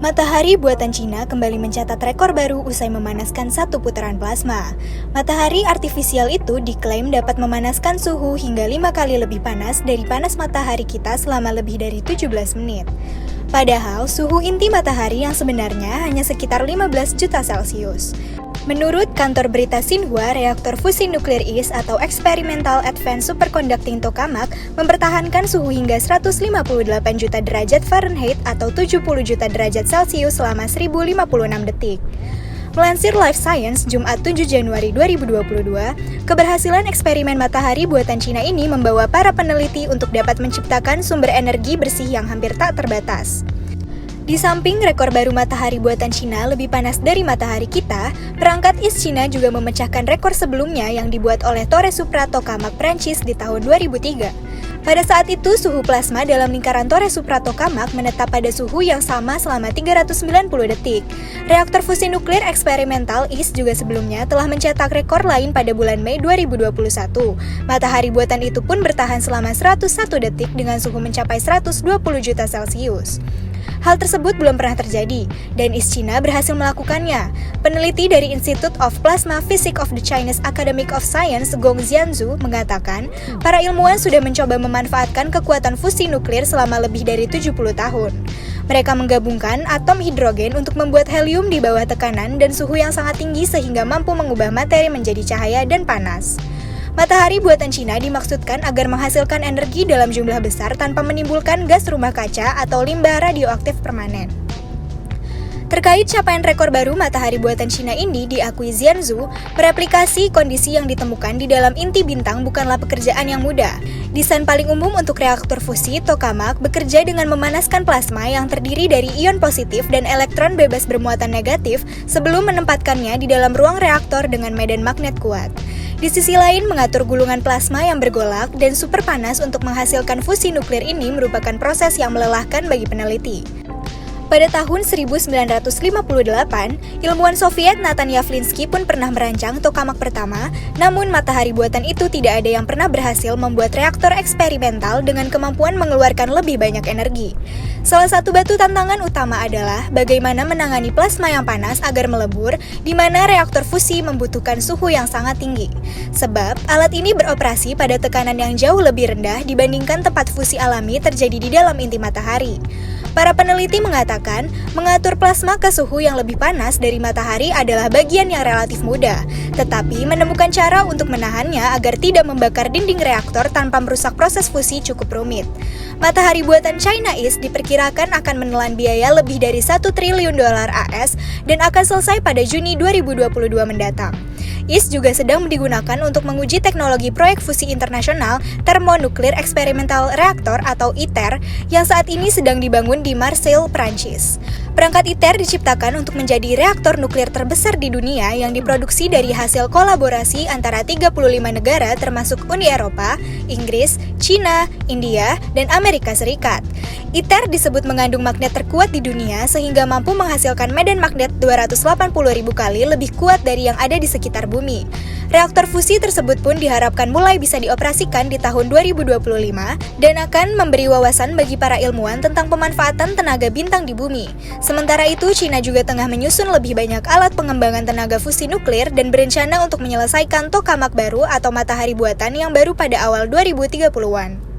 Matahari buatan Cina kembali mencatat rekor baru usai memanaskan satu putaran plasma. Matahari artifisial itu diklaim dapat memanaskan suhu hingga 5 kali lebih panas dari panas matahari kita selama lebih dari 17 menit. Padahal suhu inti matahari yang sebenarnya hanya sekitar 15 juta Celcius. Menurut kantor berita Xinhua, reaktor fusi nuklir IS atau Experimental Advanced Superconducting Tokamak mempertahankan suhu hingga 158 juta derajat Fahrenheit atau 70 juta derajat Celcius selama 1056 detik. Melansir Life Science, Jumat 7 Januari 2022, keberhasilan eksperimen matahari buatan Cina ini membawa para peneliti untuk dapat menciptakan sumber energi bersih yang hampir tak terbatas. Di samping rekor baru matahari buatan Cina lebih panas dari matahari kita, perangkat IS Cina juga memecahkan rekor sebelumnya yang dibuat oleh Torre Supra Tokamak Prancis di tahun 2003. Pada saat itu, suhu plasma dalam lingkaran Torre Supra Tokamak menetap pada suhu yang sama selama 390 detik. Reaktor fusi nuklir eksperimental IS juga sebelumnya telah mencetak rekor lain pada bulan Mei 2021. Matahari buatan itu pun bertahan selama 101 detik dengan suhu mencapai 120 juta Celcius. Hal tersebut belum pernah terjadi, dan IS Cina berhasil melakukannya. Peneliti dari Institute of Plasma Physics of the Chinese Academy of Science, Gong Jianzhu, mengatakan, para ilmuwan sudah mencoba memanfaatkan kekuatan fusi nuklir selama lebih dari 70 tahun. Mereka menggabungkan atom hidrogen untuk membuat helium di bawah tekanan dan suhu yang sangat tinggi sehingga mampu mengubah materi menjadi cahaya dan panas. Matahari buatan Cina dimaksudkan agar menghasilkan energi dalam jumlah besar tanpa menimbulkan gas rumah kaca atau limbah radioaktif permanen. Terkait capaian rekor baru matahari buatan Cina ini, diakui Jianzhu, mereplikasi kondisi yang ditemukan di dalam inti bintang bukanlah pekerjaan yang mudah. Desain paling umum untuk reaktor fusi, tokamak, bekerja dengan memanaskan plasma yang terdiri dari ion positif dan elektron bebas bermuatan negatif sebelum menempatkannya di dalam ruang reaktor dengan medan magnet kuat. Di sisi lain, mengatur gulungan plasma yang bergolak dan super panas untuk menghasilkan fusi nuklir ini merupakan proses yang melelahkan bagi peneliti. Pada tahun 1958, ilmuwan Soviet Natan Yavlinsky pun pernah merancang tokamak pertama, namun matahari buatan itu tidak ada yang pernah berhasil membuat reaktor eksperimental dengan kemampuan mengeluarkan lebih banyak energi. Salah satu batu tantangan utama adalah bagaimana menangani plasma yang panas agar melebur, di mana reaktor fusi membutuhkan suhu yang sangat tinggi. Sebab, alat ini beroperasi pada tekanan yang jauh lebih rendah dibandingkan tempat fusi alami terjadi di dalam inti matahari. Para peneliti mengatakan, mengatur plasma ke suhu yang lebih panas dari matahari adalah bagian yang relatif mudah, tetapi menemukan cara untuk menahannya agar tidak membakar dinding reaktor tanpa merusak proses fusi cukup rumit. Matahari buatan China IS diperkirakan akan menelan biaya lebih dari 1 triliun dolar AS dan akan selesai pada Juni 2022 mendatang. IS juga sedang digunakan untuk menguji teknologi proyek fusi internasional Thermonuclear Experimental Reactor atau ITER yang saat ini sedang dibangun di Marseille, Prancis. Perangkat ITER diciptakan untuk menjadi reaktor nuklir terbesar di dunia yang diproduksi dari hasil kolaborasi antara 35 negara termasuk Uni Eropa, Inggris, China, India, dan Amerika Serikat. ITER disebut mengandung magnet terkuat di dunia sehingga mampu menghasilkan medan magnet 280.000 kali lebih kuat dari yang ada di sekitar bumi. Reaktor fusi tersebut pun diharapkan mulai bisa dioperasikan di tahun 2025 dan akan memberi wawasan bagi para ilmuwan tentang pemanfaatan tenaga bintang di bumi. Sementara itu, China juga tengah menyusun lebih banyak alat pengembangan tenaga fusi nuklir dan berencana untuk menyelesaikan tokamak baru atau matahari buatan yang baru pada awal 2030-an.